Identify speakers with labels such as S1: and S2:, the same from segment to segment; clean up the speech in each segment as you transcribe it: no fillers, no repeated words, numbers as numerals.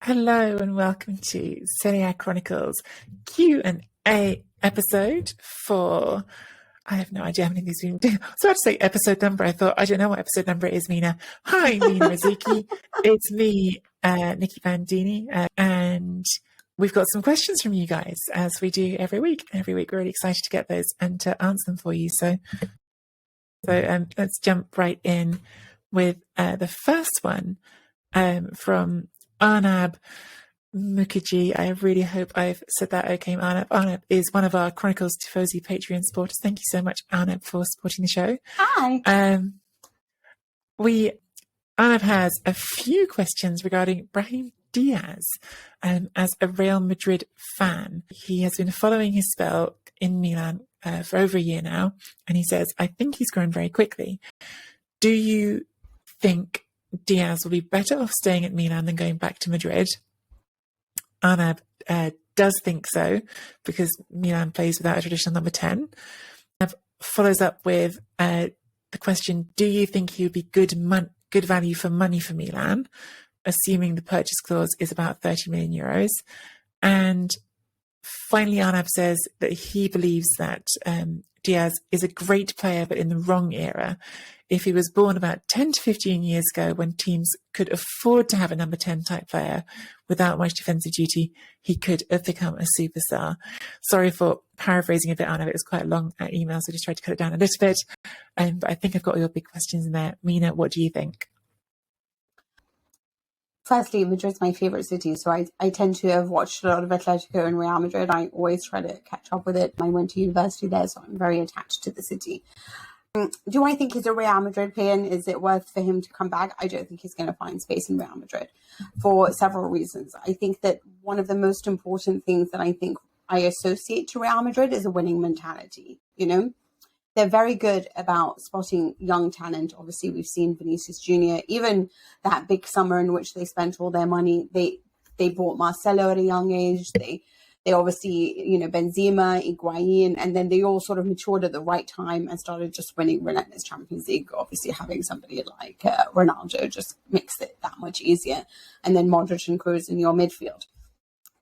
S1: Hello and welcome to Serie A Chronicles Q&A episode for, I have no idea how many of these we've been doing. So I had to say episode number. I thought, I don't know what episode number it is, Mina. Hi, Mina Rizuki. It's me, Nicky Bandini, and we've got some questions from you guys, as we do every week. Every week we're really excited to get those and to answer them for you. So let's jump right in with the first one from Arnab Mukherjee. I really hope I've said that okay, Arnab. Arnab is one of our Chronicles Tifosi Patreon supporters. Thank you so much, Arnab, for supporting the show.
S2: Hi.
S1: Arnab has a few questions regarding Brahim Diaz. As a Real Madrid fan, he has been following his spell in Milan for over a year now, and he says, I think he's grown very quickly. Do you think Diaz will be better off staying at Milan than going back to Madrid? Arnab does think so, because Milan plays without a traditional number 10. Arnab follows up with the question, do you think he would be good value for money for Milan, assuming the purchase clause is about 30 million euros? And finally, Arnab says that he believes that Diaz is a great player, but in the wrong era. If he was born about 10 to 15 years ago, when teams could afford to have a number 10 type player without much defensive duty, he could have become a superstar. Sorry for paraphrasing a bit, Arnab. It was quite a long email, so I just tried to cut it down a little bit. But I think I've got all your big questions in there. Mina, what do you think?
S2: Firstly, Madrid's my favourite city, so I tend to have watched a lot of Atletico and Real Madrid. I always try to catch up with it. I went to university there, so I'm very attached to the city. Do I think he's a Real Madrid player, and is it worth for him to come back? I don't think he's going to find space in Real Madrid for several reasons. I think that one of the most important things that I think I associate to Real Madrid is a winning mentality. You know, they're very good about spotting young talent. Obviously, we've seen Vinicius Jr., even that big summer in which they spent all their money. They bought Marcelo at a young age. They obviously, Benzema, Higuain, and then they all sort of matured at the right time and started just winning relentless Champions League. Obviously, having somebody like Ronaldo just makes it that much easier. And then Modric and Kroos in your midfield.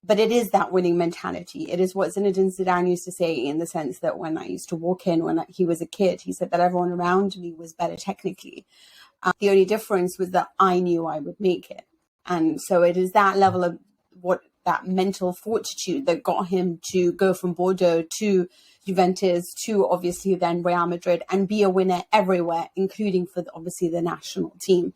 S2: But it is that winning mentality. It is what Zinedine Zidane used to say, in the sense that when I used to walk in when he was a kid, he said that everyone around me was better technically. The only difference was that I knew I would make it. And so it is that level of that mental fortitude that got him to go from Bordeaux to Juventus to obviously then Real Madrid and be a winner everywhere, including for obviously the national team.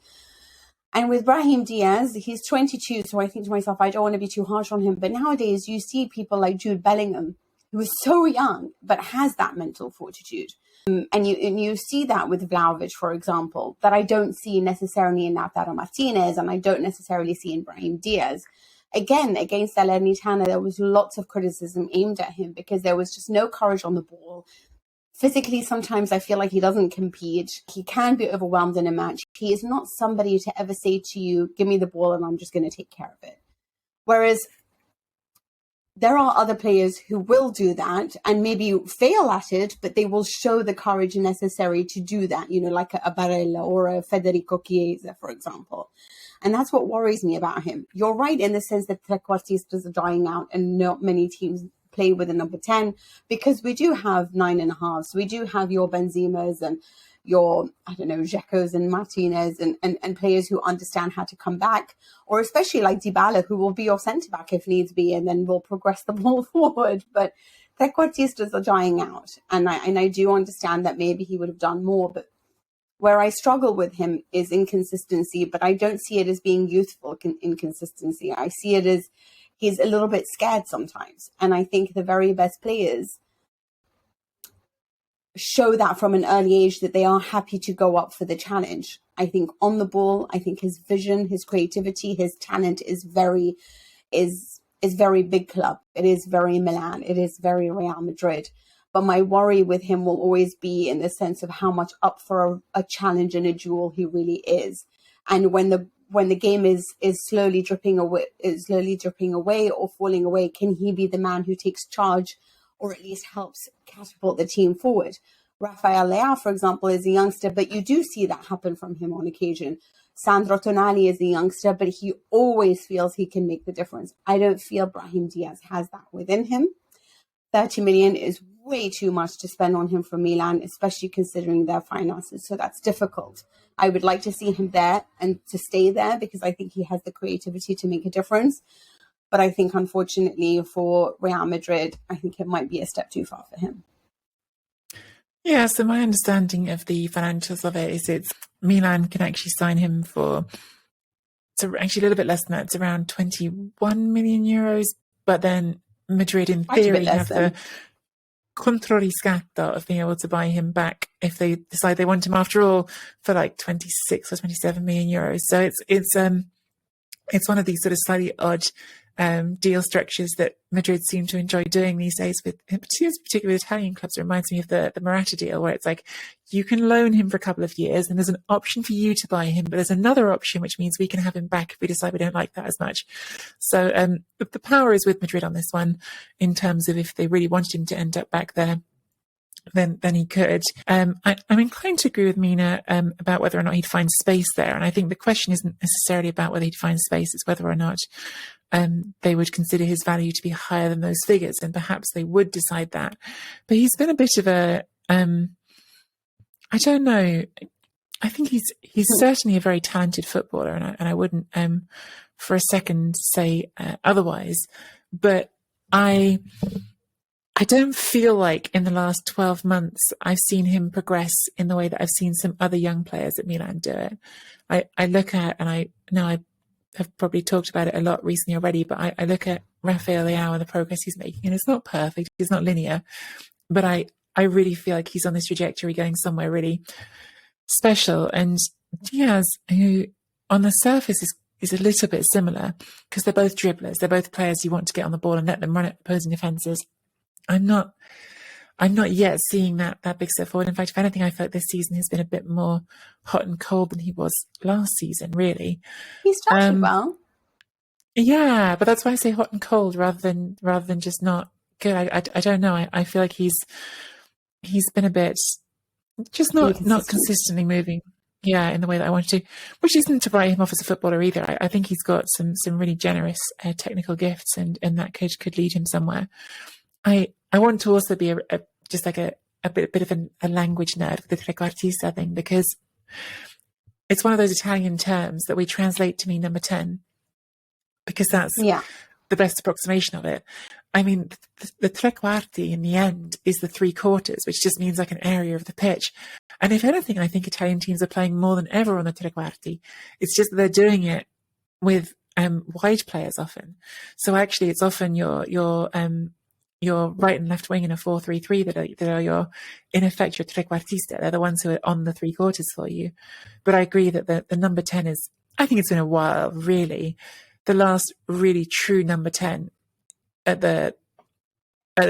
S2: And with Brahim Diaz, he's 22, so I think to myself, I don't want to be too harsh on him. But nowadays, you see people like Jude Bellingham, who is so young, but has that mental fortitude. And you see that with Vlahovic, for example, that I don't see necessarily in Lautaro Martinez, and I don't necessarily see in Brahim Diaz. Again, against Salernitana, there was lots of criticism aimed at him because there was just no courage on the ball. Physically, sometimes I feel like he doesn't compete. He can be overwhelmed in a match. He is not somebody to ever say to you, give me the ball and I'm just going to take care of it. Whereas there are other players who will do that and maybe fail at it, but they will show the courage necessary to do that, like a Barella or a Federico Chiesa, for example. And that's what worries me about him. You're right in the sense that trequartistas are dying out and not many teams play with a number 10, because we do have 9.5s. We do have your Benzemas and your, Dzekos and Martinez and players who understand how to come back, or especially like Dybala, who will be your centre-back if needs be, and then will progress the ball forward. But trequartistas are dying out. And I do understand that maybe he would have done more, but where I struggle with him is inconsistency, but I don't see it as being youthful inconsistency. I see it as he's a little bit scared sometimes. And I think the very best players show that from an early age, that they are happy to go up for the challenge. I think on the ball, I think his vision, his creativity, his talent is very big club. It is very Milan. It is very Real Madrid. But my worry with him will always be in the sense of how much up for a challenge and a duel he really is. And when the game is slowly dripping away or falling away, can he be the man who takes charge or at least helps catapult the team forward? Rafael Leao, for example, is a youngster, but you do see that happen from him on occasion. Sandro Tonali is a youngster, but he always feels he can make the difference. I don't feel Brahim Diaz has that within him. 30 million is way too much to spend on him for Milan, especially considering their finances. So that's difficult. I would like to see him there and to stay there because I think he has the creativity to make a difference. But I think, unfortunately, for Real Madrid, I think it might be a step too far for him.
S1: Yeah, so my understanding of the financials of it is it's Milan can actually sign him for, so actually a little bit less than that. It's around 21 million euros, but then Madrid in theory have the controriscatto of being able to buy him back if they decide they want him after all for like 26 or 27 million euros. So it's one of these sort of slightly odd deal structures that Madrid seem to enjoy doing these days with particularly with Italian clubs. It reminds me of the Morata deal, where it's like you can loan him for a couple of years and there's an option for you to buy him, but there's another option which means we can have him back if we decide we don't like that as much. So the power is with Madrid on this one in terms of if they really wanted him to end up back there, then he could. I'm inclined to agree with Mina about whether or not he'd find space there. And I think the question isn't necessarily about whether he'd find space, it's whether or not they would consider his value to be higher than those figures. And perhaps they would decide that. But he's been a bit of a, I don't know. I think he's certainly a very talented footballer. And I wouldn't for a second say otherwise. But I don't feel like in the last 12 months I've seen him progress in the way that I've seen some other young players at Milan do it. I look at, and I know I have probably talked about it a lot recently already, but I look at Rafael Leao and the progress he's making, and it's not perfect, it's not linear, but I really feel like he's on this trajectory going somewhere really special. And Diaz, who on the surface is a little bit similar because they're both dribblers, they're both players you want to get on the ball and let them run at opposing defences. I'm not yet seeing that big step forward. In fact, if anything, I feel like this season has been a bit more hot and cold than he was last season, really.
S2: He started well.
S1: Yeah, but that's why I say hot and cold rather than just not good. I don't know. I feel like he's been a bit just not consistently moving. Yeah, in the way that I wanted to, which isn't to write him off as a footballer either. I think he's got some really generous technical gifts, and that could lead him somewhere. I want to also be just like a bit of a language nerd with the trequartista thing, because it's one of those Italian terms that we translate to mean number 10, because that's the best approximation of it. I mean, the tre quarti in the end is the 3/4, which just means like an area of the pitch. And if anything, I think Italian teams are playing more than ever on the tre quarti. It's just that they're doing it with wide players often. So actually, it's often your right and left wing in a 4-3-3 that are your, in effect, your trequartista. They're the ones who are on the 3/4 for you. But I agree that the number 10 is, I think it's been a while, really. The last really true number 10 at the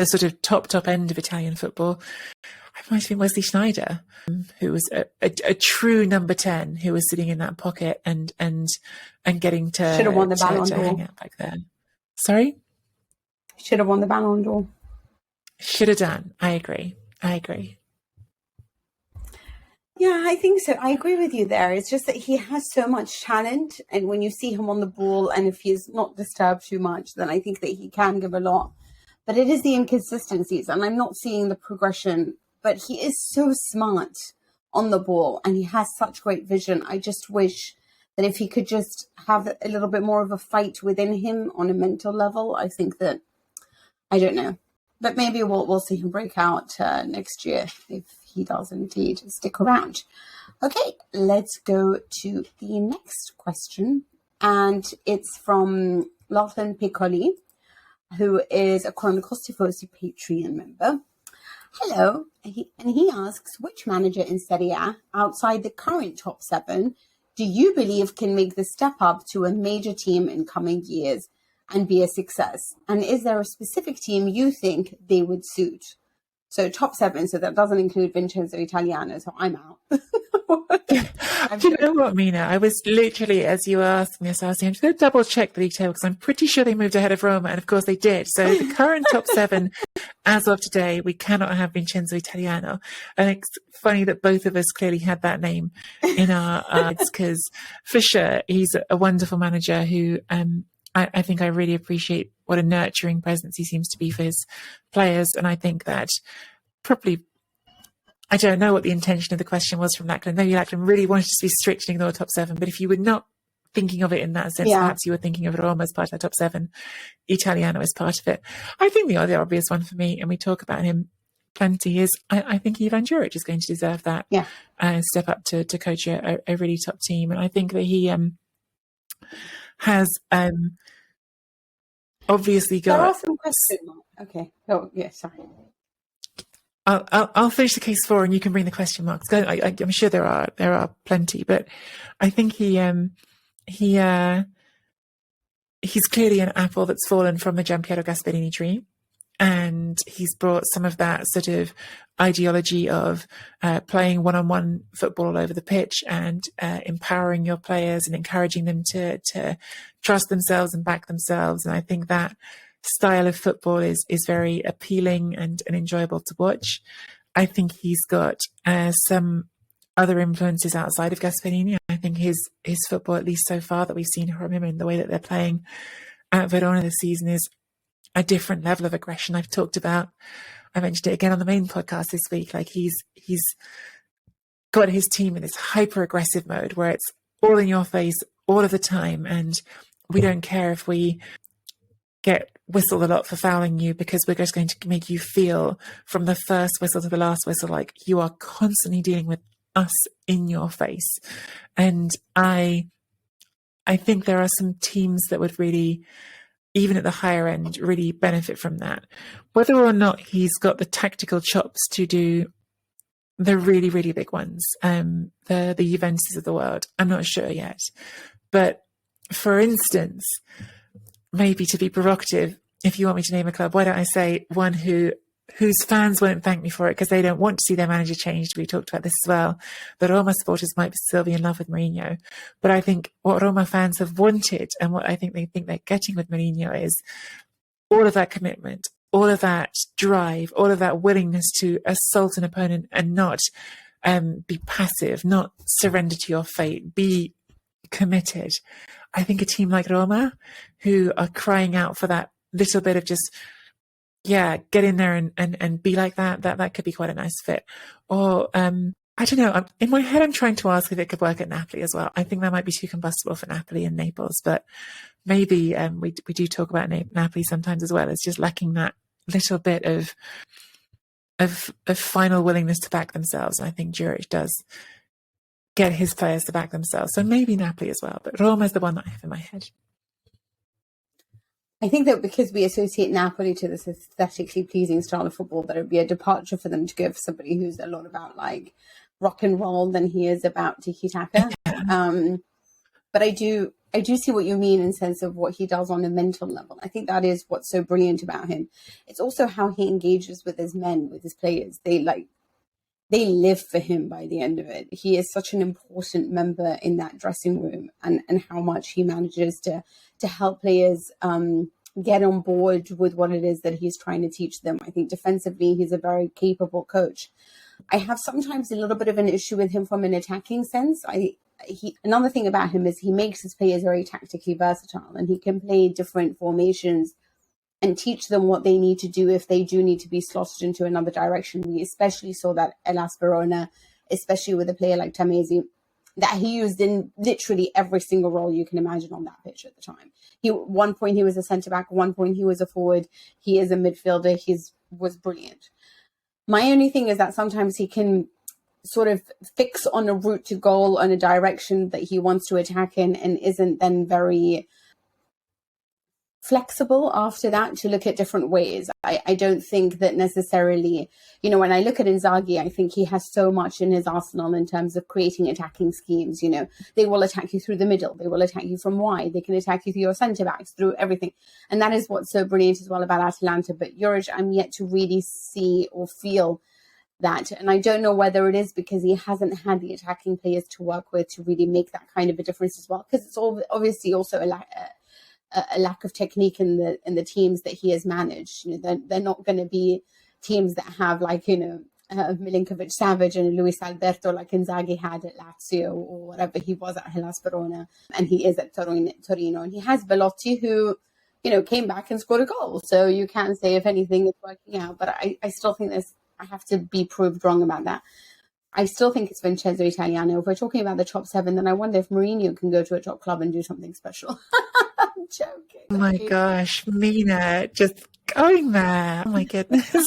S1: sort of top end of Italian football, I might have been Wesley Sneijder, who was a true number 10 who was sitting in that pocket and getting to
S2: should have won the Ballon d'Or.
S1: Hang out back then. Sorry?
S2: Should have won the Ballon d'Or.
S1: Should have done. I agree.
S2: Yeah, I think so. I agree with you there. It's just that he has so much talent, and when you see him on the ball, and if he's not disturbed too much, then I think that he can give a lot. But it is the inconsistencies, and I'm not seeing the progression. But he is so smart on the ball, and he has such great vision. I just wish that if he could just have a little bit more of a fight within him on a mental level, I think that, I don't know, but maybe we'll see him break out next year if he does indeed stick around. Okay, let's go to the next question, and it's from Lachlan Piccoli, who is a Chronicles Tifosi Patreon member. Hello, and he asks, which manager in Serie A outside the current top 7 do you believe can make the step up to a major team in coming years and be a success? And is there a specific team you think they would suit? So top 7, so that doesn't include Vincenzo Italiano, so I'm out.
S1: Do you know what, Mina? I was literally, as you were asking this, I was saying, I'm just going to double check the league table because I'm pretty sure they moved ahead of Roma, and of course they did. So the current top 7, as of today, we cannot have Vincenzo Italiano. And it's funny that both of us clearly had that name in our heads because for sure he's a wonderful manager who I think I really appreciate what a nurturing presence he seems to be for his players. And I think that probably, I don't know what the intention of the question was from Lachlan. Maybe Lachlan really wanted to be strict and ignore top 7. But if you were not thinking of it in that sense, perhaps you were thinking of Roma as part of that top 7, Italiano as part of it. I think the other obvious one for me, and we talk about him plenty, is I think Ivan Juric is going to deserve that step up to coach a really top team. And I think that he has obviously got...
S2: There are some questions. Okay. Oh, yeah, sorry.
S1: I'll finish the case 4 and you can bring the question marks. I'm sure there are plenty, but I think he's clearly an apple that's fallen from the Gianpiero Gasperini tree, and he's brought some of that sort of ideology of playing one-on-one football all over the pitch and empowering your players and encouraging them to trust themselves and back themselves. And I think that style of football is very appealing and enjoyable to watch. I think he's got some other influences outside of Gasperini. I think his football, at least so far that we've seen from him, and the way that they're playing at Verona this season, is a different level of aggression. I mentioned it again on the main podcast this week. Like he's got his team in this hyper aggressive mode where it's all in your face all of the time, and we don't care if we get whistled a lot for fouling you, because we're just going to make you feel from the first whistle to the last whistle like you are constantly dealing with us in your face. And I think there are some teams that would really, even at the higher end, really benefit from that. Whether or not he's got the tactical chops to do the really, really big ones, the Juventus of the world, I'm not sure yet. But for instance, maybe to be provocative, if you want me to name a club, why don't I say one whose fans won't thank me for it because they don't want to see their manager changed. We talked about this as well. The Roma supporters might still be in love with Mourinho. But I think what Roma fans have wanted and what I think they're getting with Mourinho is all of that commitment, all of that drive, all of that willingness to assault an opponent and not be passive, not surrender to your fate, be committed. I think a team like Roma, who are crying out for that little bit of just, get in there and be like that could be quite a nice fit. Or, I don't know, in my head I'm trying to ask if it could work at Napoli as well. I think that might be too combustible for Napoli and Naples, but maybe we do talk about Napoli sometimes as well. It's just lacking that little bit of final willingness to back themselves. And I think Juric does get his players to back themselves. So maybe Napoli as well, but Roma is the one that I have in my head.
S2: I think that because we associate Napoli to this aesthetically pleasing style of football, that it would be a departure for them to go for somebody who's a lot about like rock and roll than he is about tiki-taka. But I do see what you mean in sense of what he does on a mental level. I think that is what's so brilliant about him. It's also how he engages with his men, with his players. They live for him by the end of it. He is such an important member in that dressing room, and how much he manages to help players get on board with what it is that he's trying to teach them. I think defensively, he's a very capable coach. I have sometimes a little bit of an issue with him from an attacking sense. Another thing about him is he makes his players very tactically versatile, and he can play different formations and teach them what they need to do if they do need to be slotted into another direction. We especially saw that at Las Verona, especially with a player like Tamesi, that he used in literally every single role you can imagine on that pitch at the time. One point he was a centre-back, one point he was a forward, he is a midfielder, was brilliant. My only thing is that sometimes he can sort of fix on a route to goal, on a direction that he wants to attack in, and isn't then very flexible after that to look at different ways. I don't think that necessarily, when I look at Inzaghi, I think he has so much in his arsenal in terms of creating attacking schemes. They will attack you through the middle. They will attack you from wide. They can attack you through your centre backs, through everything. And that is what's so brilliant as well about Atalanta. But Juric, I'm yet to really see or feel that. And I don't know whether it is because he hasn't had the attacking players to work with to really make that kind of a difference as well. Because it's obviously also a lack of technique in the teams that he has managed. They're not going to be teams that have Milinkovic Savic and Luis Alberto like Inzaghi had at Lazio or whatever he was at Hellas Verona, and he is at Torino. And he has Belotti, who came back and scored a goal. So you can say if anything it's working out, but I still think I have to be proved wrong about that. I still think it's Vincenzo Italiano. If we're talking about the top 7, then I wonder if Mourinho can go to a top club and do something special. I'm joking.
S1: Oh my gosh, Mina, just going there. Oh my goodness.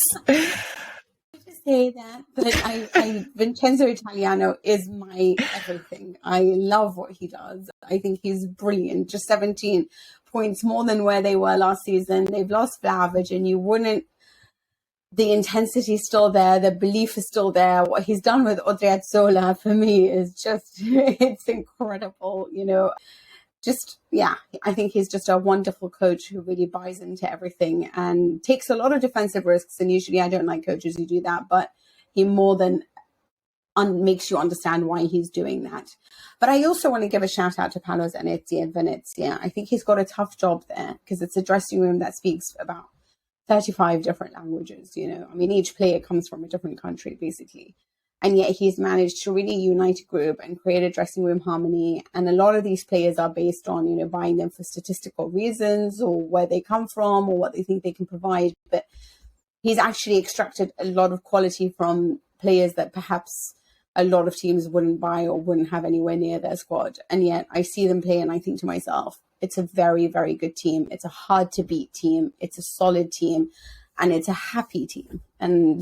S2: Say that, but Vincenzo Italiano is my everything. I love what he does. I think he's brilliant. Just 17 points more than where they were last season. They've lost Vlahovic, and the intensity is still there. The belief is still there. What he's done with Odriozola for me is just, it's incredible, I think he's just a wonderful coach who really buys into everything and takes a lot of defensive risks. And usually I don't like coaches who do that, but he more than makes you understand why he's doing that. But I also want to give a shout out to Paolo Zanetti in Venezia. I think he's got a tough job there because it's a dressing room that speaks about 35 different languages, each player comes from a different country, basically. And yet he's managed to really unite a group and create a dressing room harmony. And a lot of these players are based on, buying them for statistical reasons or where they come from or what they think they can provide. But he's actually extracted a lot of quality from players that perhaps a lot of teams wouldn't buy or wouldn't have anywhere near their squad. And yet I see them play and I think to myself, it's a very, very good team. It's a hard to beat team. It's a solid team and it's a happy team. And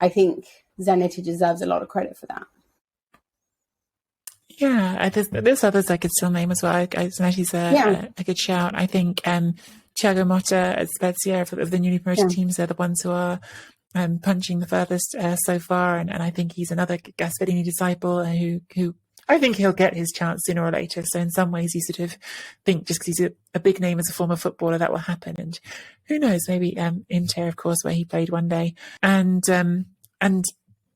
S2: I think Zanetti deserves a lot of credit for that.
S1: Yeah, there's others I could still name as well. Zanetti's a good shout. I think Thiago Motta at Spezia of the newly promoted teams, they're the ones who are punching the furthest so far. And I think he's another Gasperini disciple who I think he'll get his chance sooner or later. So in some ways you sort of think just because he's a big name as a former footballer that will happen. And who knows, maybe Inter, of course, where he played one day. And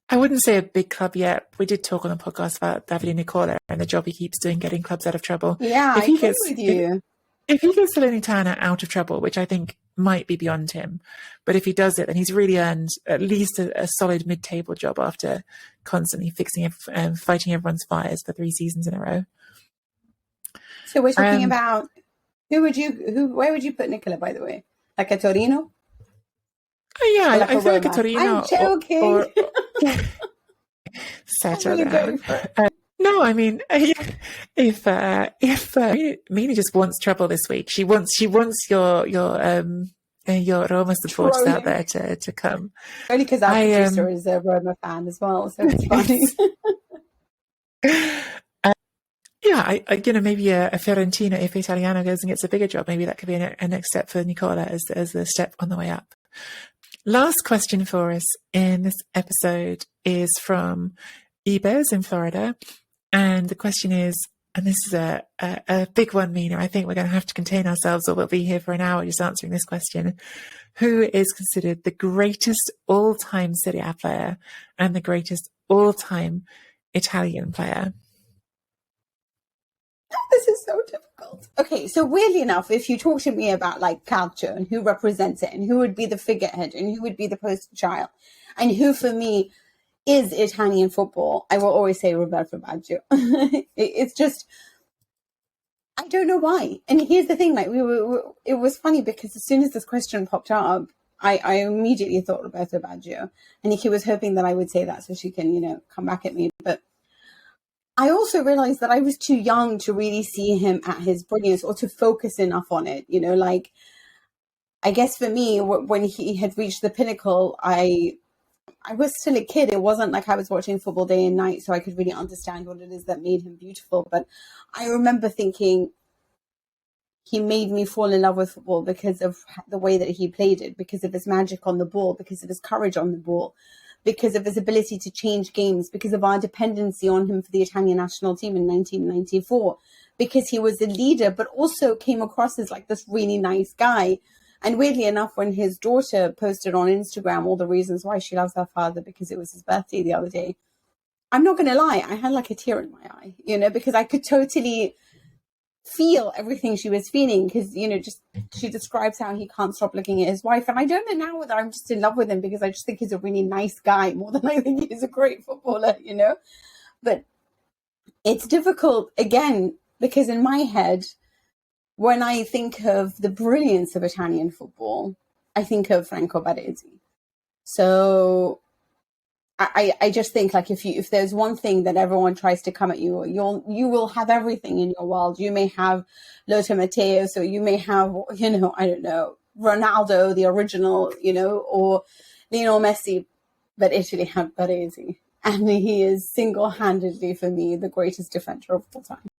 S1: I wouldn't say a big club yet. We did talk on the podcast about Davide Nicola and the job he keeps doing getting clubs out of trouble.
S2: Yeah, I agree with you.
S1: If he gets Salernitana out of trouble, which I think might be beyond him, but if he does it, then he's really earned at least a solid mid-table job after constantly fighting everyone's fires for 3 seasons in a row.
S2: So we're talking about where would you put Nicola, by the way? Like a Torino?
S1: Oh, yeah, I feel like a Torino.
S2: I'm joking.
S1: Settle down. No, I mean, if Mina just wants trouble this week, she wants your Roma supporters out there to come.
S2: Only because our producer is a Roma fan as well, so it's funny.
S1: Maybe a Fiorentina, if Italiano goes and gets a bigger job, maybe that could be a next step for Nicola as the step on the way up. Last question for us in this episode is from Ibez in Florida. And the question is, and this is a big one, Mina, I think we're going to have to contain ourselves or we'll be here for an hour just answering this question. Who is considered the greatest all-time Serie A player and the greatest all-time Italian player?
S2: This is so difficult. Okay, so weirdly enough, if you talk to me about like calcio and who represents it and who would be the figurehead and who would be the poster child and who for me is Italian football, I will always say Roberto Baggio. It's just, I don't know why. And here's the thing, like it was funny because as soon as this question popped up, I immediately thought Roberto Baggio. And Nicky was hoping that I would say that so she can, come back at me. But I also realized that I was too young to really see him at his brilliance or to focus enough on it. Like, I guess for me, when he had reached the pinnacle, I was still a kid. It wasn't like I was watching football day and night, so I could really understand what it is that made him beautiful. But I remember thinking he made me fall in love with football because of the way that he played it, because of his magic on the ball, because of his courage on the ball, because of his ability to change games, because of our dependency on him for the Italian national team in 1994, because he was a leader, but also came across as like this really nice guy. And weirdly enough, when his daughter posted on Instagram all the reasons why she loves her father because it was his birthday the other day, I'm not going to lie, I had like a tear in my eye, because I could totally feel everything she was feeling, because just she describes how he can't stop looking at his wife, and I don't know now whether I'm just in love with him because I just think he's a really nice guy more than I think he's a great footballer, but it's difficult again because in my head, when I think of the brilliance of Italian football, I think of Franco Baresi. So I just think like if there's one thing that everyone tries to come at you, you will have everything in your world. You may have Lothar Matthäus, or you may have I don't know, Ronaldo the original, or Lionel Messi, but Italy had Baresi, and he is single-handedly for me the greatest defender of all time.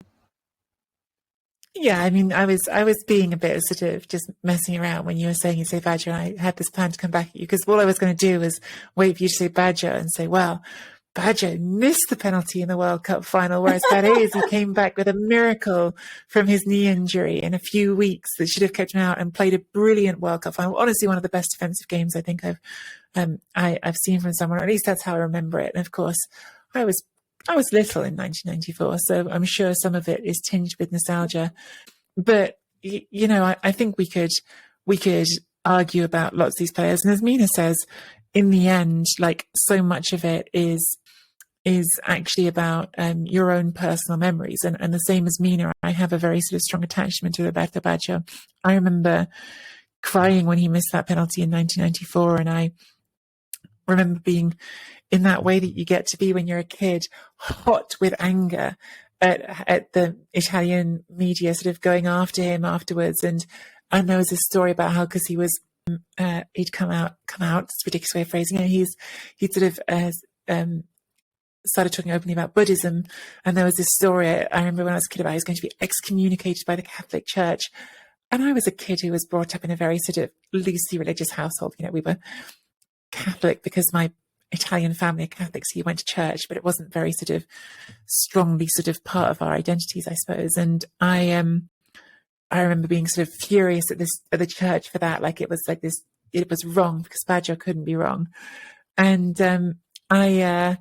S1: Yeah, I mean, I was being a bit sort of just messing around when you were saying you say Badger, and I had this plan to come back at you because all I was going to do was wait for you to say Badger and say, well, Badger missed the penalty in the World Cup final, whereas Baresi came back with a miracle from his knee injury in a few weeks that should have kept him out and played a brilliant World Cup final. Honestly, one of the best defensive games I think I've seen from someone, or at least that's how I remember it. And of course, I was little in 1994, so I'm sure some of it is tinged with nostalgia. But I think we could argue about lots of these players, and as Mina says, in the end, like so much of it is actually about your own personal memories. And the same as Mina, I have a very sort of strong attachment to Roberto Baggio. I remember crying when he missed that penalty in 1994, and I remember being in that way that you get to be when you're a kid, hot with anger at the Italian media sort of going after him afterwards. And there was this story about how, because he was, he'd come out, it's a ridiculous way of phrasing it. He sort of started talking openly about Buddhism. And there was this story I remember when I was a kid about he was going to be excommunicated by the Catholic Church. And I was a kid who was brought up in a very sort of loosely religious household. We were Catholic because my Italian family are Catholics, so you went to church, but it wasn't very sort of strongly sort of part of our identities, I suppose. And I remember being sort of furious at the church for that, like it was wrong because Baggio couldn't be wrong. And I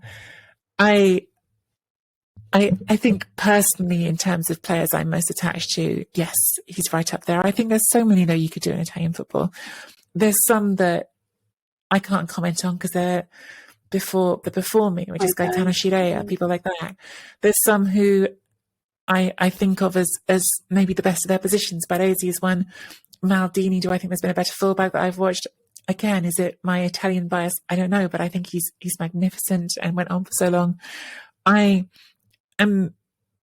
S1: think personally, in terms of players I'm most attached to, yes, he's right up there. I think there's so many though you could do in Italian football. There's some that I can't comment on because they're before me, which is Gaetano Scirea, people like that. There's some who I think of as maybe the best of their positions. Baresi is one. Maldini, do I think there's been a better fullback that I've watched? Again, is it my Italian bias? I don't know, but I think he's magnificent and went on for so long. I am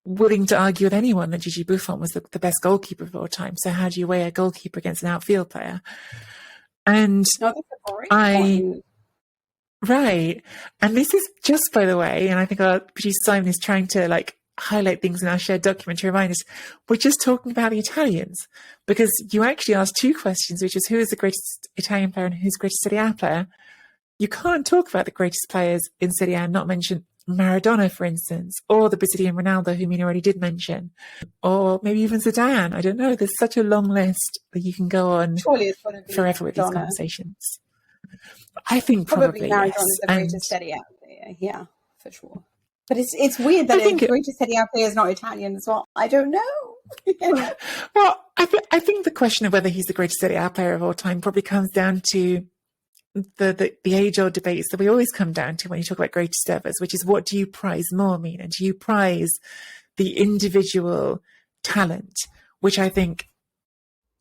S1: willing to argue with anyone that Gigi Buffon was the best goalkeeper of all time. So how do you weigh a goalkeeper against an outfield player? And right. And this is just, by the way, and I think our producer Simon is trying to like highlight things in our shared document to remind us, we're just talking about the Italians, because you actually asked two questions, which is who is the greatest Italian player and who's the greatest Serie A player. You can't talk about the greatest players in Serie A and not mention Maradona, for instance, or the Brazilian Ronaldo, whom you already did mention, or maybe even Zidane. I don't know. There's such a long list that you can go on forever with these conversations. I think probably
S2: Maradona
S1: yes.
S2: is the greatest Serie A player, yeah, for sure. But it's weird that the greatest Serie A player is not Italian as well. I don't know.
S1: Well, I think the question of whether he's the greatest Serie A player of all time probably comes down to the age-old debates that we always come down to when you talk about greatest evers, which is what do you prize more, Mina? Do you prize the individual talent, which I think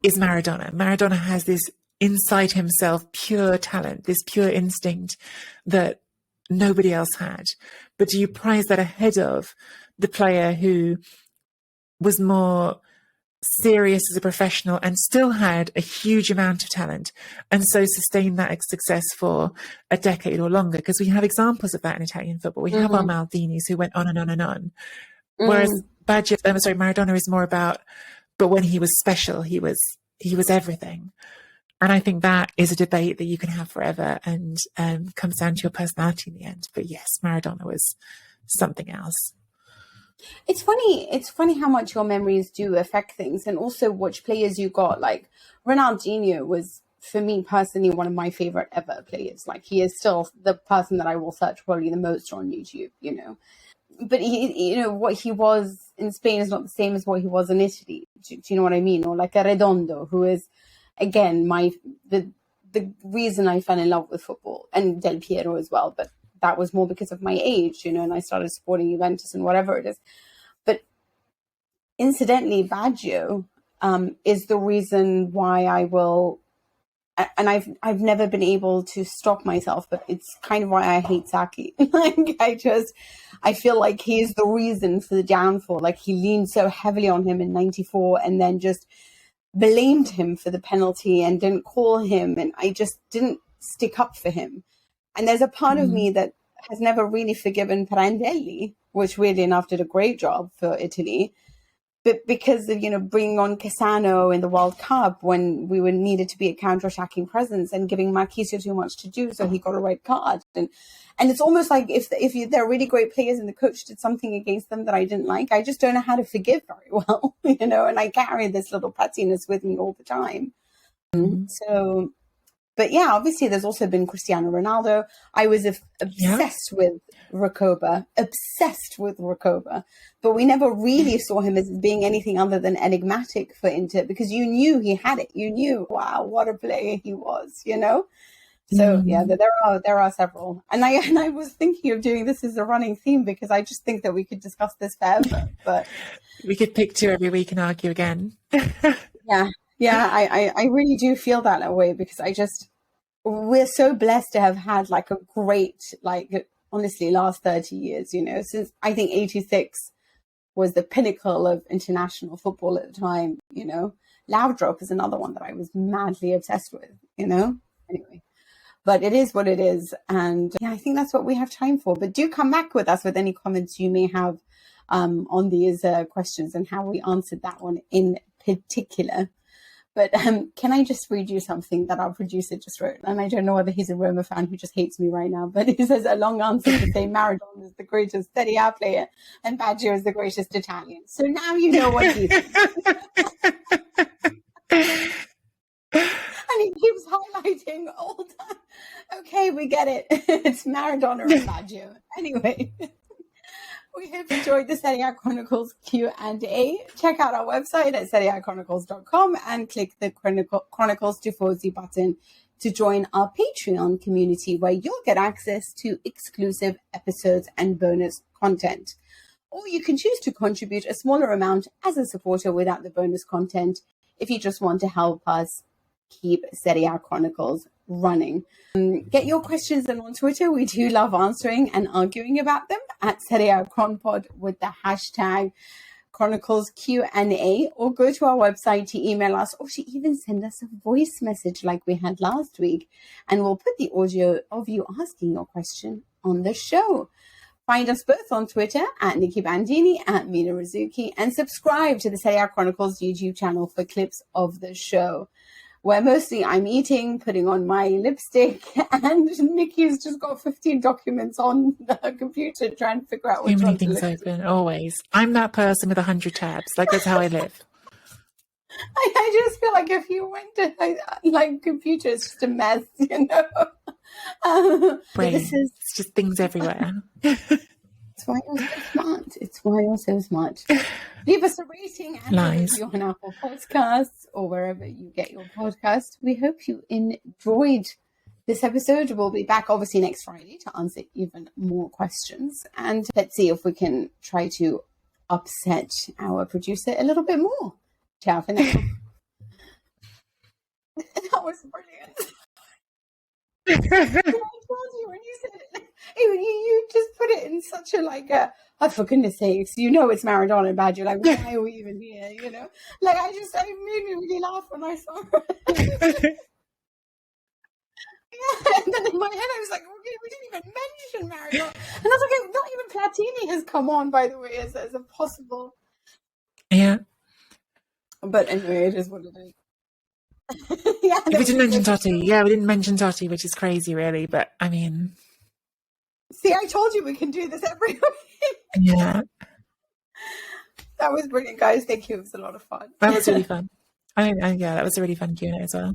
S1: is Maradona? Maradona has this inside himself pure talent, this pure instinct that nobody else had. But do you prize that ahead of the player who was more serious as a professional and still had a huge amount of talent and so sustained that success for a decade or longer? Because we have examples of that in Italian football. We have our Maldinis who went on and on and on. Whereas Maradona is more about but when he was special, he was everything. And I think that is a debate that you can have forever, and comes down to your personality in the end. But yes, Maradona was something else.
S2: It's funny how much your memories do affect things, and also which players you got. Like Ronaldinho was, for me personally, one of my favorite ever players. Like he is still the person that I will search probably the most on YouTube, you know. But he, you know, what he was in Spain is not the same as what he was in Italy. Do you know what I mean? Or like a Redondo, who is, again, the reason I fell in love with football, and Del Piero as well. But that was more because of my age, you know, and I started supporting Juventus and whatever it is. But incidentally, Baggio is the reason why I will, and I've never been able to stop myself, but it's kind of why I hate Saki. Like I feel like he is the reason for the downfall. Like he leaned so heavily on him in '94 and then just blamed him for the penalty and didn't call him, and I just didn't stick up for him. And there's a part of me that has never really forgiven Prandelli, which weirdly enough did a great job for Italy. But because of, you know, bringing on Cassano in the World Cup when we were needed to be a counter-attacking presence, and giving Marchisio too much to do, so he got a red card. And it's almost like if they're really great players and the coach did something against them that I didn't like, I just don't know how to forgive very well, you know, and I carry this little pettiness with me all the time. So, but yeah, obviously there's also been Cristiano Ronaldo. I was obsessed with Recoba, but we never really saw him as being anything other than enigmatic for Inter, because you knew he had it. You knew, wow, what a player he was, you know? So yeah, there are several. And I was thinking of doing this as a running theme, because I just think that we could discuss this forever, but
S1: we could pick two every week and argue again.
S2: Yeah, I really do feel that way, because we're so blessed to have had like a great, like, honestly, last 30 years, you know, since I think '86 was the pinnacle of international football at the time, you know. Laudrup is another one that I was madly obsessed with, you know. Anyway, but it is what it is. And yeah, I think that's what we have time for. But do come back with us with any comments you may have on these questions and how we answered that one in particular. But can I just read you something that our producer just wrote? And I don't know whether he's a Roma fan who just hates me right now, but he says a long answer to say Maradona is the greatest Serie A player and Baggio is the greatest Italian. So now you know what he thinks. And he keeps highlighting all the time. Okay, we get it. It's Maradona and Baggio. Anyway. We hope you enjoyed the Serie A Chronicles Q&A. Check out our website at serieachronicles.com and click the Chronicles Tifosi button to join our Patreon community, where you'll get access to exclusive episodes and bonus content. Or you can choose to contribute a smaller amount as a supporter without the bonus content if you just want to help us keep Serie A Chronicles running. Get your questions in on Twitter. We do love answering and arguing about them at Serie A Chronpod with the hashtag Chronicles Q&A, or go to our website to email us, or to even send us a voice message like we had last week, and we'll put the audio of you asking your question on the show. Find us both on Twitter at Nicky Bandini, at Mina Rizuki, and subscribe to the Serie A Chronicles YouTube channel for clips of the show, where mostly I'm eating, putting on my lipstick, and Nikki's just got 15 documents on the computer trying to figure out which
S1: Too
S2: one
S1: many
S2: to
S1: things
S2: look
S1: open, always. I'm that person with 100 tabs. Like, that's how I live.
S2: I just feel like if you went to like computer, it's just a mess, you know.
S1: It's just things everywhere.
S2: It's why you're so smart. It's why you're so smart. Leave us a rating and a review on Apple Podcasts or wherever you get your podcast. We hope you enjoyed this episode. We'll be back obviously next Friday to answer even more questions. And let's see if we can try to upset our producer a little bit more. Ciao for now. That was brilliant. I told you when you said it, you just put it in such a like a, oh, for goodness sakes, you know it's Maradona and Baggio. Like, why are we even here? You know, like I made me really laugh when I saw it. Yeah, and then in my head I was like, okay, we didn't even mention Maradona, and I was like, not even Platini has come on, by the way, as a possible.
S1: Yeah.
S2: But anyway, it is what it is. Yeah,
S1: We didn't mention Totti. Yeah, we didn't mention Totti, which is crazy, really. But I mean,
S2: see, I told you we can do this every week.
S1: Yeah,
S2: That was brilliant, guys. Thank you. It was a lot of fun.
S1: that was really fun. Yeah, that was a really fun Q&A as well.